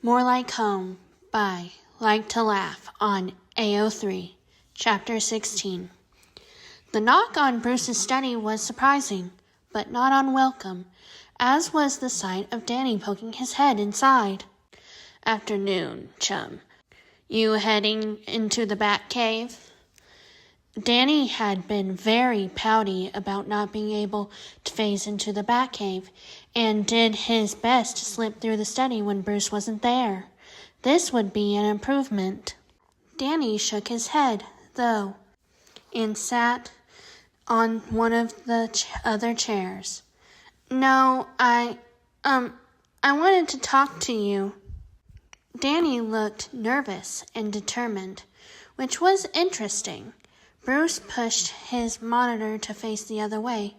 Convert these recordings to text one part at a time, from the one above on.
More Like Home by Like to Laugh on AO3, Chapter 16. The knock on Bruce's study was surprising, but not unwelcome, as was the sight of Danny poking his head inside. "Afternoon, chum. You heading into the Bat Cave?" Danny had been very pouty about not being able to phase into the Batcave, and did his best to slip through the study when Bruce wasn't there. This would be an improvement. Danny shook his head, though, and sat on one of the other chairs. "No, I wanted to talk to you." Danny looked nervous and determined, which was interesting. Bruce pushed his monitor to face the other way,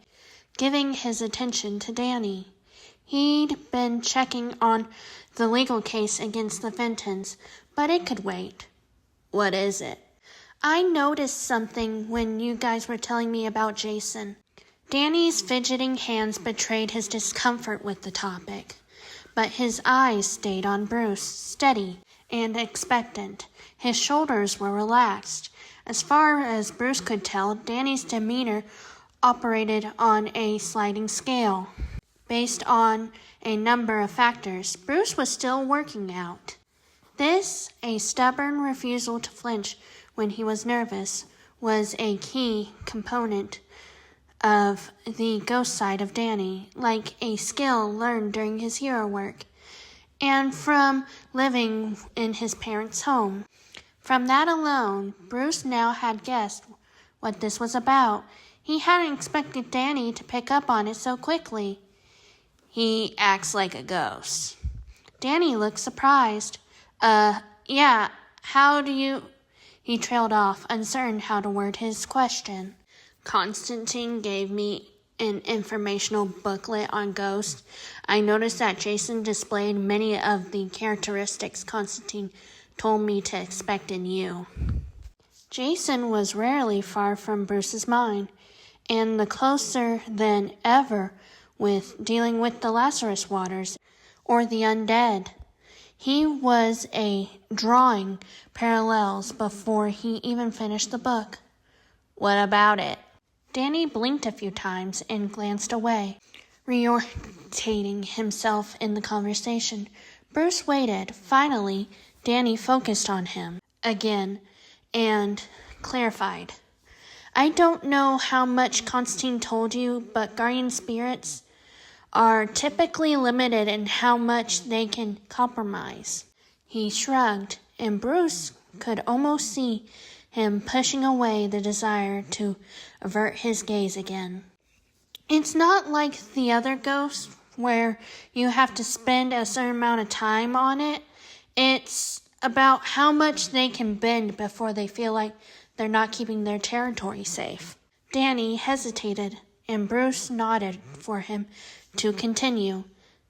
giving his attention to Danny. He'd been checking on the legal case against the Fentons, but it could wait. "What is it?" "I noticed something when you guys were telling me about Jason." Danny's fidgeting hands betrayed his discomfort with the topic, but his eyes stayed on Bruce, steady and expectant. His shoulders were relaxed. As far as Bruce could tell, Danny's demeanor operated on a sliding scale. Based on a number of factors, Bruce was still working out. This, a stubborn refusal to flinch when he was nervous, was a key component of the ghost side of Danny, like a skill learned during his hero work, and from living in his parents' home. From that alone, Bruce now had guessed what this was about. He hadn't expected Danny to pick up on it so quickly. "He acts like a ghost." Danny looked surprised. Yeah, how do you—" He trailed off, uncertain how to word his question. "Constantine gave me an informational booklet on ghosts. I noticed that Jason displayed many of the characteristics Constantine told me to expect in you." Jason was rarely far from Bruce's mind, and the closer than ever with dealing with the Lazarus waters or the undead. He was drawing parallels before he even finished the book. "What about it?" Danny blinked a few times and glanced away, reorientating himself in the conversation. Bruce waited. Finally, Danny focused on him again and clarified. "I don't know how much Constantine told you, but guardian spirits are typically limited in how much they can compromise." He shrugged, and Bruce could almost see him pushing away the desire to avert his gaze again. "It's not like the other ghosts where you have to spend a certain amount of time on it. It's about how much they can bend before they feel like they're not keeping their territory safe." Danny hesitated, and Bruce nodded for him to continue.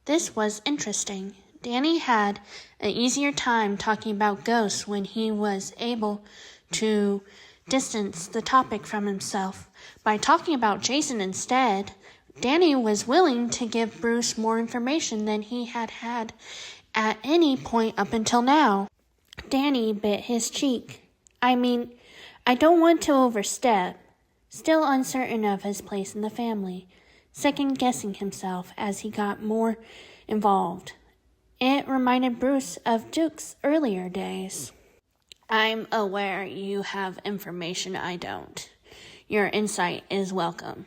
This was interesting. Danny had an easier time talking about ghosts when he was able to distance the topic from himself. By talking about Jason instead, Danny was willing to give Bruce more information than he had had at any point up until now. Danny bit his cheek. I don't want to overstep. Still uncertain of his place in the family, second-guessing himself as he got more involved. It reminded Bruce of Duke's earlier days. "I'm aware you have information I don't. Your insight is welcome."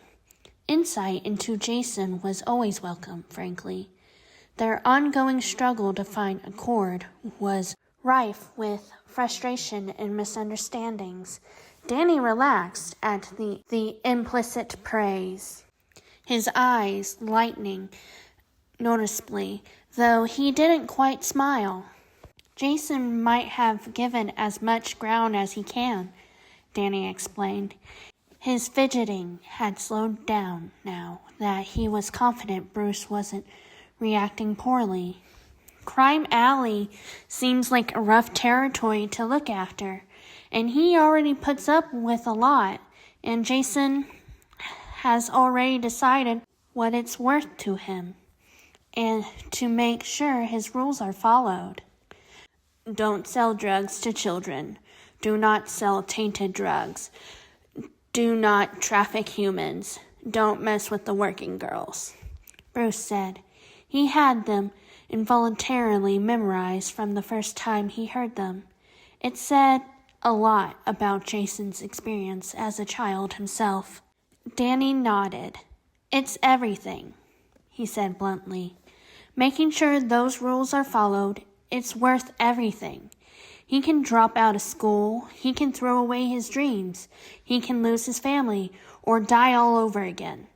Insight into Jason was always welcome, frankly. Their ongoing struggle to find accord was rife with frustration and misunderstandings. Danny relaxed at the implicit praise, his eyes lightening noticeably, though he didn't quite smile. "Jason might have given as much ground as he can," Danny explained. His fidgeting had slowed down now that he was confident Bruce wasn't reacting poorly. "Crime Alley seems like a rough territory to look after, and he already puts up with a lot, and Jason has already decided what it's worth to him, and to make sure his rules are followed." Don't sell drugs to children. Do not sell tainted drugs. Do not traffic humans. Don't mess with the working girls. Bruce said. He had them involuntarily memorized from the first time he heard them. It said a lot about Jason's experience as a child himself. Danny nodded. It's everything, he said bluntly. Making sure those rules are followed, it's worth everything. He can drop out of school, he can throw away his dreams, he can lose his family, or die all over again.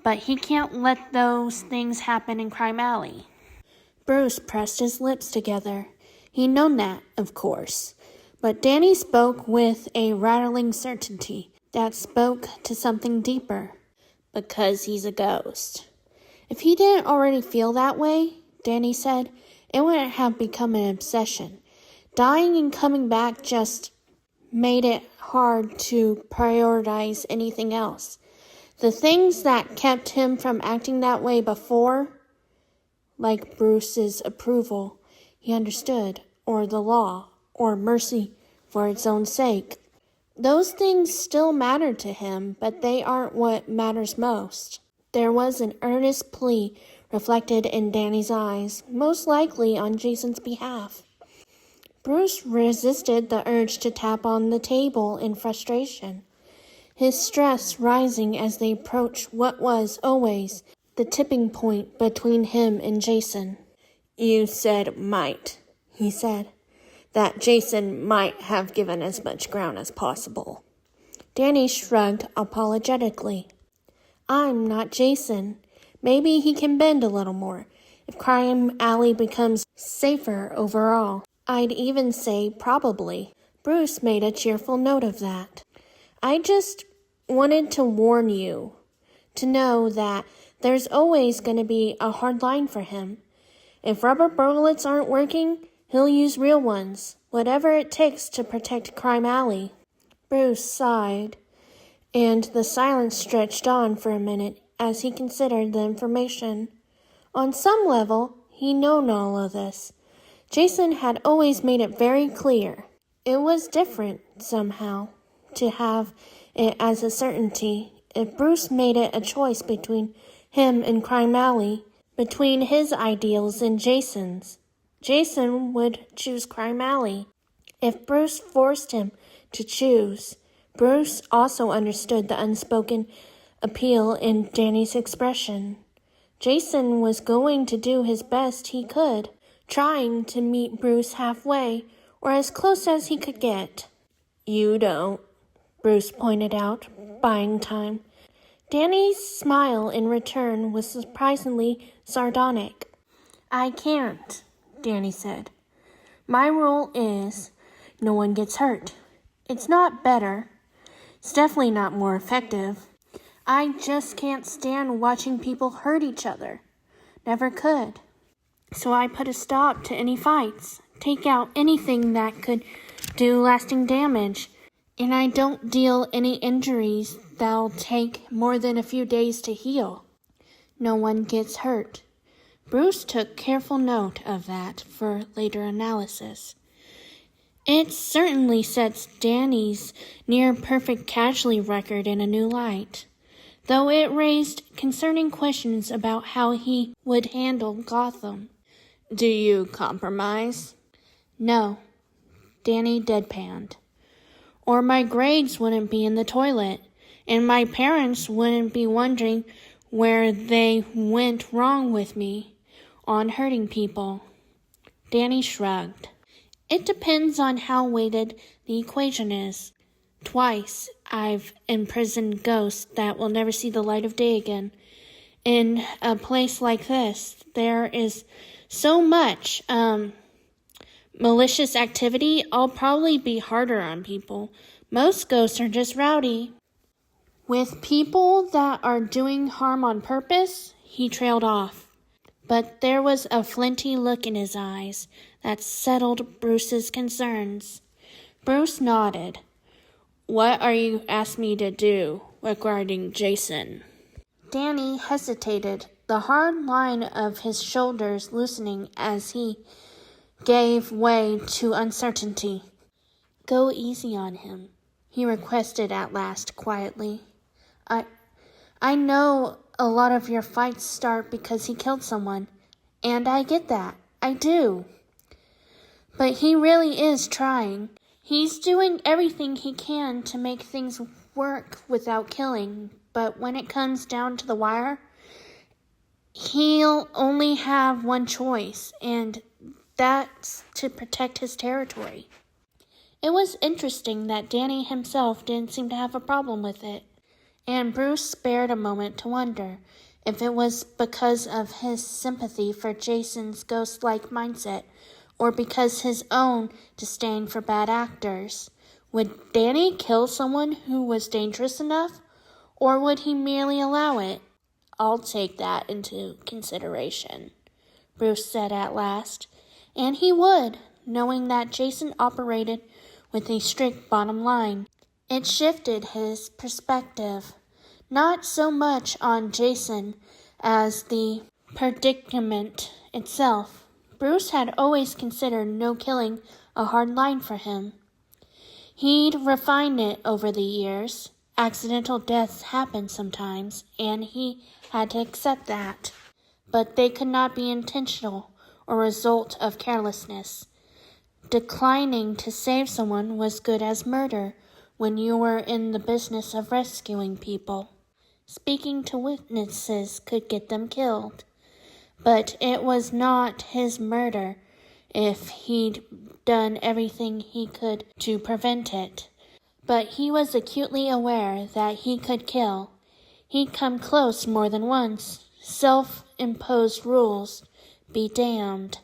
But he can't let those things happen in Crime Alley. Bruce pressed his lips together. He'd known that, of course. But Danny spoke with a rattling certainty that spoke to something deeper. Because he's a ghost. If he didn't already feel that way, Danny said, it wouldn't have become an obsession. Dying and coming back just made it hard to prioritize anything else. The things that kept him from acting that way before, like Bruce's approval, he understood, or the law, or mercy for its own sake. Those things still mattered to him, but they aren't what matters most. There was an earnest plea reflected in Danny's eyes, most likely on Jason's behalf. Bruce resisted the urge to tap on the table in frustration, his stress rising as they approached what was always the tipping point between him and Jason. You said might, he said. That Jason might have given as much ground as possible. Danny shrugged apologetically. I'm not Jason. Maybe he can bend a little more. If Crime Alley becomes safer overall, I'd even say probably. Bruce made a cheerful note of that. I just wanted to warn you, to know that there's always going to be a hard line for him. If rubber bullets aren't working, he'll use real ones, whatever it takes to protect Crime Alley. Bruce sighed, and the silence stretched on for a minute as he considered the information. On some level, he'd known all of this. Jason had always made it very clear. It was different, somehow, to have it as a certainty. If Bruce made it a choice between him and Crime Alley, between his ideals and Jason's, Jason would choose Crime Alley. If Bruce forced him to choose, Bruce also understood the unspoken appeal in Danny's expression. Jason was going to do his best he could, trying to meet Bruce halfway, or as close as he could get. You don't, Bruce pointed out, buying time. Danny's smile in return was surprisingly sardonic. I can't, Danny said. My rule is no one gets hurt. It's not better. It's definitely not more effective. I just can't stand watching people hurt each other. Never could. So I put a stop to any fights, take out anything that could do lasting damage, and I don't deal any injuries that'll take more than a few days to heal. No one gets hurt. Bruce took careful note of that for later analysis. It certainly sets Danny's near-perfect casualty record in a new light, though it raised concerning questions about how he would handle Gotham. Do you compromise? No, Danny deadpanned. Or my grades wouldn't be in the toilet, and my parents wouldn't be wondering where they went wrong with me on hurting people. Danny shrugged. It depends on how weighted the equation is. Twice I've imprisoned ghosts that will never see the light of day again. In a place like this, there is so much malicious activity, I'll probably be harder on people. Most ghosts are just rowdy. With people that are doing harm on purpose, he trailed off. But there was a flinty look in his eyes that settled Bruce's concerns. Bruce nodded. What are you asking me to do regarding Jason? Danny hesitated, the hard line of his shoulders loosening as he gave way to uncertainty. "Go easy on him," he requested at last quietly. I know a lot of your fights start because he killed someone, and I get that. I do. But he really is trying. He's doing everything he can to make things work without killing, but when it comes down to the wire, he'll only have one choice, and that's to protect his territory." It was interesting that Danny himself didn't seem to have a problem with it, and Bruce spared a moment to wonder if it was because of his sympathy for Jason's ghost-like mindset or because his own disdain for bad actors. Would Danny kill someone who was dangerous enough, or would he merely allow it? "I'll take that into consideration," Bruce said at last. And he would, knowing that Jason operated with a strict bottom line. It shifted his perspective, not so much on Jason as the predicament itself. Bruce had always considered no killing a hard line for him. He'd refined it over the years. Accidental deaths happen sometimes, and he had to accept that. But they could not be intentional or result of carelessness. Declining to save someone was good as murder when you were in the business of rescuing people. Speaking to witnesses could get them killed, but it was not his murder if he'd done everything he could to prevent it. But he was acutely aware that he could kill. He'd come close more than once. Self-imposed rules be damned.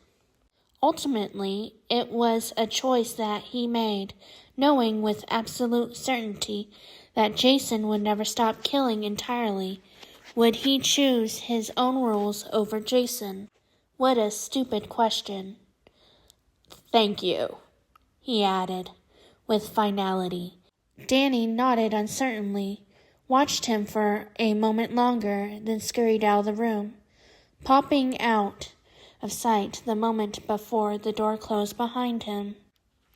Ultimately, it was a choice that he made, knowing with absolute certainty that Jason would never stop killing entirely. Would he choose his own rules over Jason? What a stupid question. "Thank you," he added, with finality. Danny nodded uncertainly, watched him for a moment longer, then scurried out of the room, popping out of sight the moment before the door closed behind him.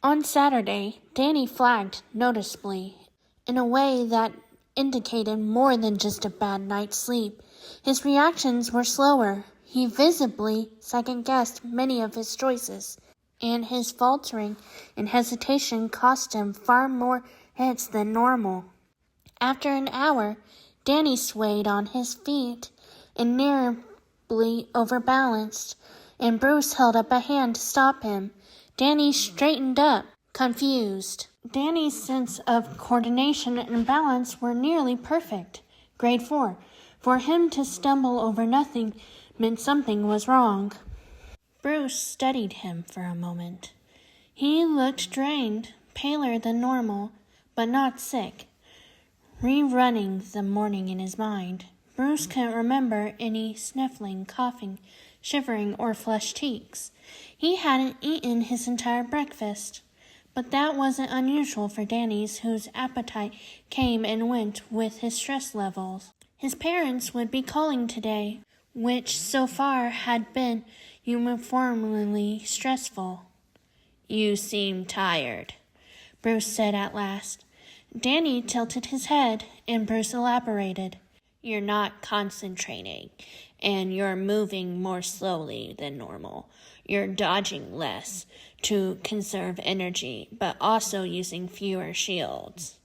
On Saturday, Danny flagged noticeably, in a way that indicated more than just a bad night's sleep. His reactions were slower. He visibly second-guessed many of his choices, and his faltering and hesitation cost him far more hits than normal. After an hour, Danny swayed on his feet and nearly overbalanced, and Bruce held up a hand to stop him. Danny straightened up, confused. Danny's sense of coordination and balance were nearly perfect. Grade 4. For him to stumble over nothing meant something was wrong. Bruce studied him for a moment. He looked drained, paler than normal, but not sick. Rerunning the morning in his mind, Bruce couldn't remember any sniffling, coughing, shivering, or flushed cheeks. He hadn't eaten his entire breakfast. But that wasn't unusual for Danny's, whose appetite came and went with his stress levels. His parents would be calling today, which so far had been uniformly stressful. "You seem tired," Bruce said at last. Danny tilted his head, and Bruce elaborated. "You're not concentrating, and you're moving more slowly than normal. You're dodging less to conserve energy, but also using fewer shields."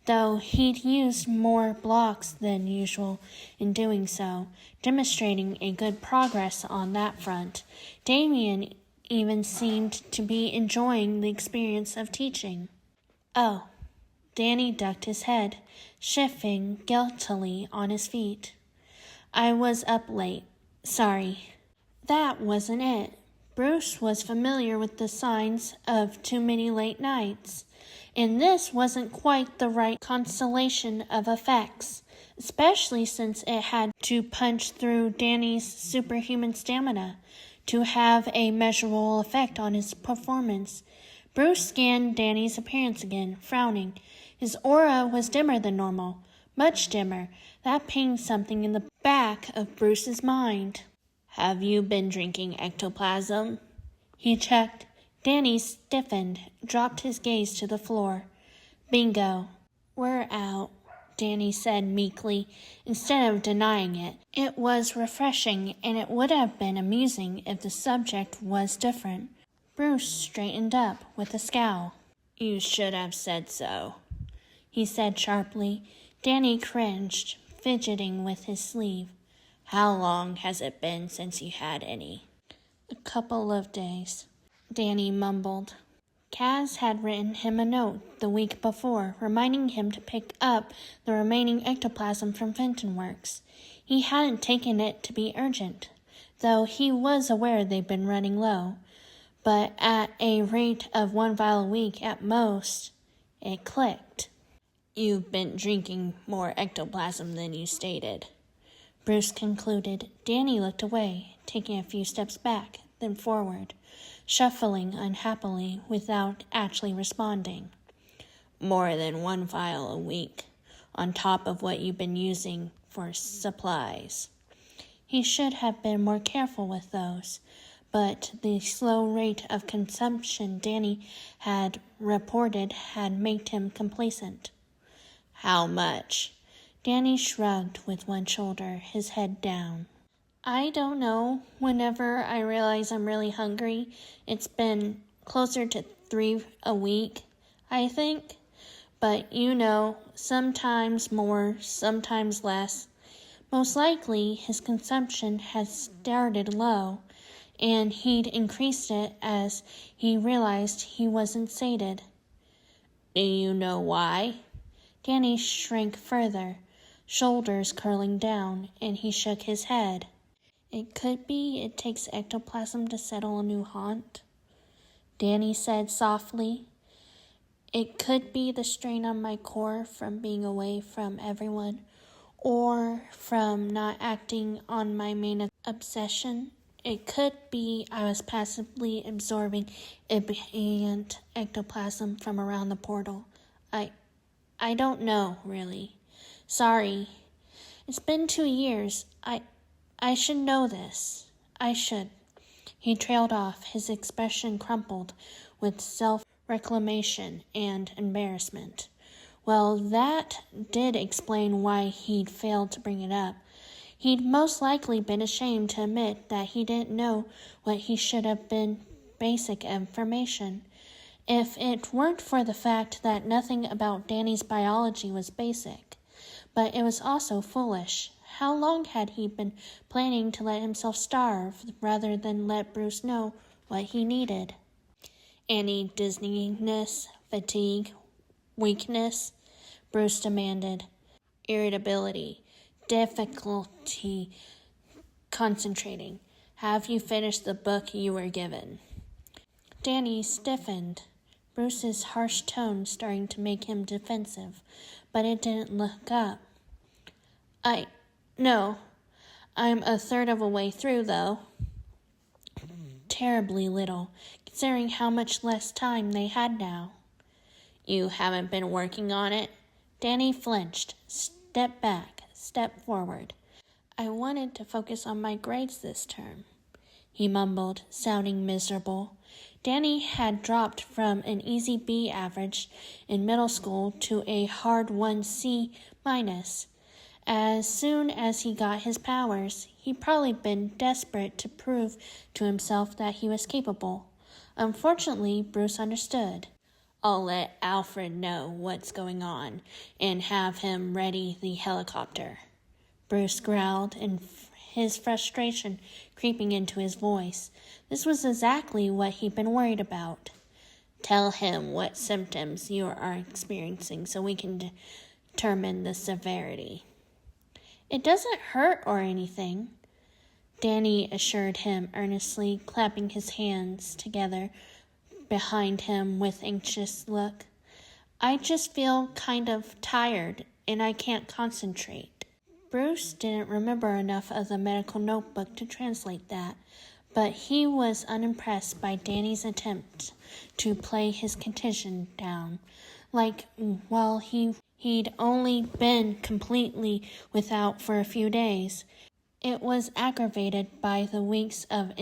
Though he'd used more blocks than usual in doing so, demonstrating a good progress on that front. Damien even seemed to be enjoying the experience of teaching. "Oh." Danny ducked his head, shifting guiltily on his feet. "I was up late. Sorry." That wasn't it. Bruce was familiar with the signs of too many late nights, and this wasn't quite the right constellation of effects, especially since it had to punch through Danny's superhuman stamina to have a measurable effect on his performance. Bruce scanned Danny's appearance again, frowning. His aura was dimmer than normal, much dimmer. That pinged something in the back of Bruce's mind. "Have you been drinking ectoplasm?" he checked. Danny stiffened, dropped his gaze to the floor. Bingo. We're out, Danny said meekly, instead of denying it. It was refreshing, and it would have been amusing if the subject was different. Bruce straightened up with a scowl. You should have said so, he said sharply. Danny cringed, fidgeting with his sleeve. How long has it been since you had any? A couple of days, Danny mumbled. Kaz had written him a note the week before, reminding him to pick up the remaining ectoplasm from Fenton Works. He hadn't taken it to be urgent, though he was aware they'd been running low. But at a rate of 1 vial a week at most, it clicked. You've been drinking more ectoplasm than you stated, Bruce concluded. Danny looked away, taking a few steps back, then forward, shuffling unhappily without actually responding. More than 1 vial a week, on top of what you've been using for supplies. He should have been more careful with those, but the slow rate of consumption Danny had reported had made him complacent. How much? Danny shrugged with one shoulder, his head down. I don't know. Whenever I realize I'm really hungry, it's been closer to 3 a week, I think. But sometimes more, sometimes less. Most likely, his consumption had started low, and he'd increased it as he realized he wasn't sated. Do you know why? Danny shrank further, shoulders curling down, and he shook his head. It could be it takes ectoplasm to settle a new haunt, Danny said softly. It could be the strain on my core from being away from everyone, or from not acting on my main obsession. It could be I was passively absorbing ambient ectoplasm from around the portal. I don't know, really. Sorry. It's been 2 years. I should know this. I should. He trailed off, his expression crumpled with self-reclamation and embarrassment. Well, that did explain why he'd failed to bring it up. He'd most likely been ashamed to admit that he didn't know what he should have been basic information. If it weren't for the fact that nothing about Danny's biology was basic. But it was also foolish. How long had he been planning to let himself starve rather than let Bruce know what he needed? Any dizziness, fatigue, weakness? Bruce demanded. Irritability, difficulty concentrating. Have you finished the book you were given? Danny stiffened, Bruce's harsh tone starting to make him defensive, but it didn't look up. No. I'm a third of a way through, though. Terribly little, considering how much less time they had now. You haven't been working on it? Danny flinched, stepped back, stepped forward. I wanted to focus on my grades this term, he mumbled, sounding miserable. Danny had dropped from an easy B average in middle school to a hard-won C-. As soon as he got his powers, he'd probably been desperate to prove to himself that he was capable. Unfortunately, Bruce understood. I'll let Alfred know what's going on and have him ready the helicopter, Bruce growled, and his frustration creeping into his voice. This was exactly what he'd been worried about. Tell him what symptoms you are experiencing so we can determine the severity. It doesn't hurt or anything, Danny assured him earnestly, clapping his hands together behind him with anxious look. I just feel kind of tired, and I can't concentrate. Bruce didn't remember enough of the medical notebook to translate that, but he was unimpressed by Danny's attempt to play his condition down, like, well, he'd only been completely without for a few days. It was aggravated by the weeks of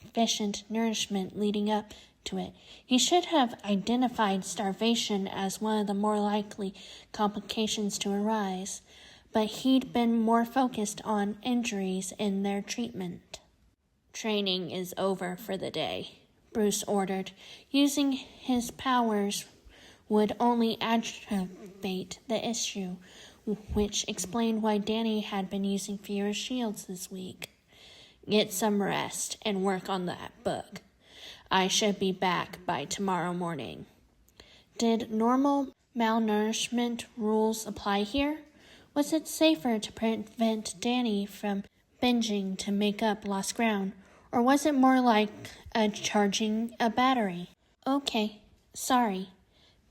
insufficient nourishment leading up to it. He should have identified starvation as one of the more likely complications to arise, but he'd been more focused on injuries and their treatment. "Training is over for the day," Bruce ordered. Using his powers would only aggravate the issue, which explained why Danny had been using fewer shields this week. "Get some rest and work on that book. I should be back by tomorrow morning." Did normal malnourishment rules apply here? Was it safer to prevent Danny from binging to make up lost ground, or was it more like charging a battery? "Okay, sorry."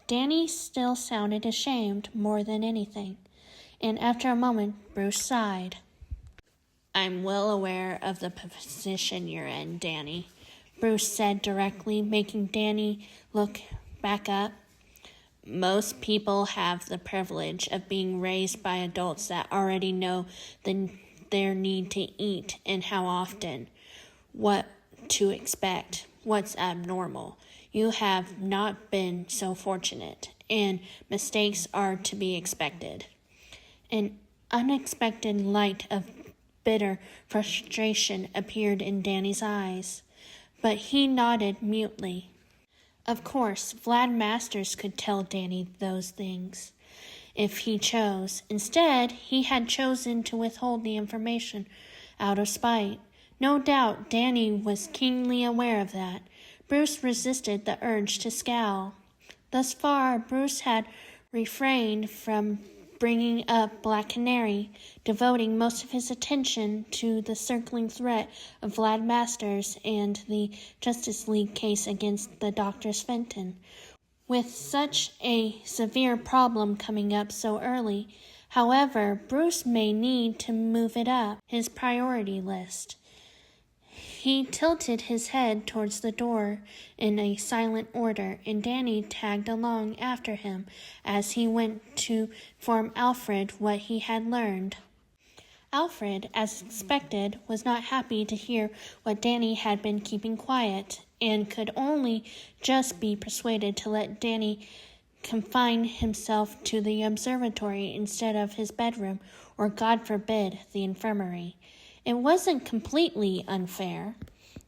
Danny still sounded ashamed more than anything, and after a moment, Bruce sighed. "I'm well aware of the position you're in, Danny," Bruce said directly, making Danny look back up. "Most people have the privilege of being raised by adults that already know their need to eat and how often, what to expect, what's abnormal. You have not been so fortunate, and mistakes are to be expected." An unexpected light of bitter frustration appeared in Danny's eyes, but he nodded mutely. Of course, Vlad Masters could tell Danny those things if he chose. Instead, he had chosen to withhold the information out of spite. No doubt Danny was keenly aware of that. Bruce resisted the urge to scowl. Thus far, Bruce had refrained from bringing up Black Canary, devoting most of his attention to the circling threat of Vlad Masters and the Justice League case against the Drs. Fenton. With such a severe problem coming up so early, however, Bruce may need to move it up his priority list. He tilted his head towards the door in a silent order, and Danny tagged along after him as he went to inform Alfred what he had learned. Alfred, as expected, was not happy to hear what Danny had been keeping quiet, and could only just be persuaded to let Danny confine himself to the observatory instead of his bedroom, or, God forbid, the infirmary. It wasn't completely unfair.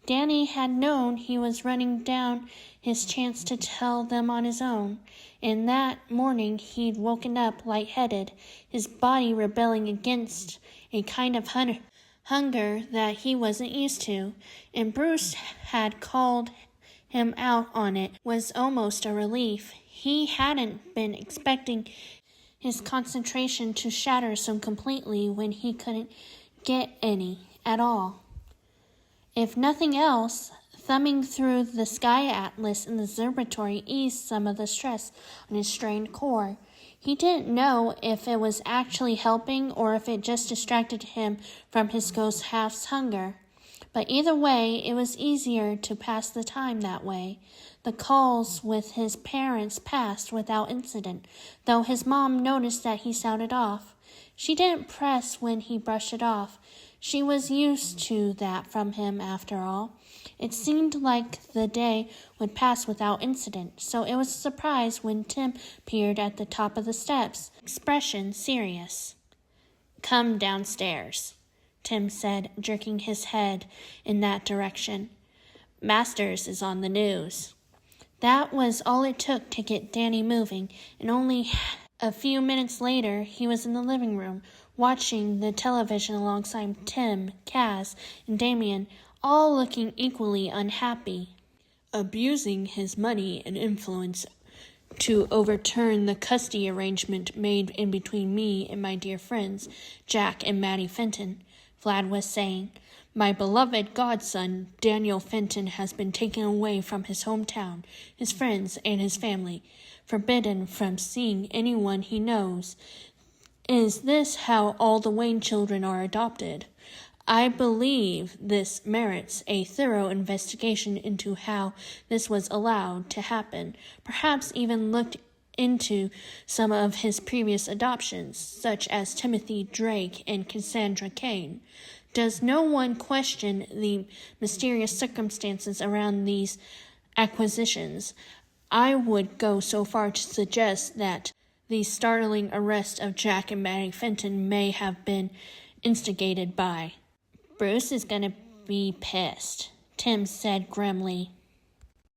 Danny had known he was running down his chance to tell them on his own, and that morning he'd woken up lightheaded, his body rebelling against a kind of hunger that he wasn't used to, and Bruce had called him out on it was almost a relief. He hadn't been expecting his concentration to shatter so completely when he couldn't get any at all. If nothing else, thumbing through the sky atlas in the observatory eased some of the stress on his strained core. He didn't know if it was actually helping or if it just distracted him from his ghost half's hunger. But either way, it was easier to pass the time that way. The calls with his parents passed without incident, though his mom noticed that he sounded off. She didn't press when he brushed it off. She was used to that from him, after all. It seemed like the day would pass without incident, so it was a surprise when Tim appeared at the top of the steps, expression serious. "Come downstairs," Tim said, jerking his head in that direction. "Masters is on the news." That was all it took to get Danny moving, and only a few minutes later he was in the living room, watching the television alongside Tim, Kaz, and Damien, all looking equally unhappy. "Abusing his money and influence to overturn the custody arrangement made in between me and my dear friends, Jack and Maddie Fenton," Vlad was saying. "My beloved godson, Daniel Fenton, has been taken away from his hometown, his friends, and his family, forbidden from seeing anyone he knows. Is this how all the Wayne children are adopted? I believe this merits a thorough investigation into how this was allowed to happen, perhaps even looked into some of his previous adoptions, such as Timothy Drake and Cassandra Kane. Does no one question the mysterious circumstances around these acquisitions? I would go so far to suggest that the startling arrest of Jack and Maddie Fenton may have been instigated by. Bruce is going to be pissed, Tim said grimly.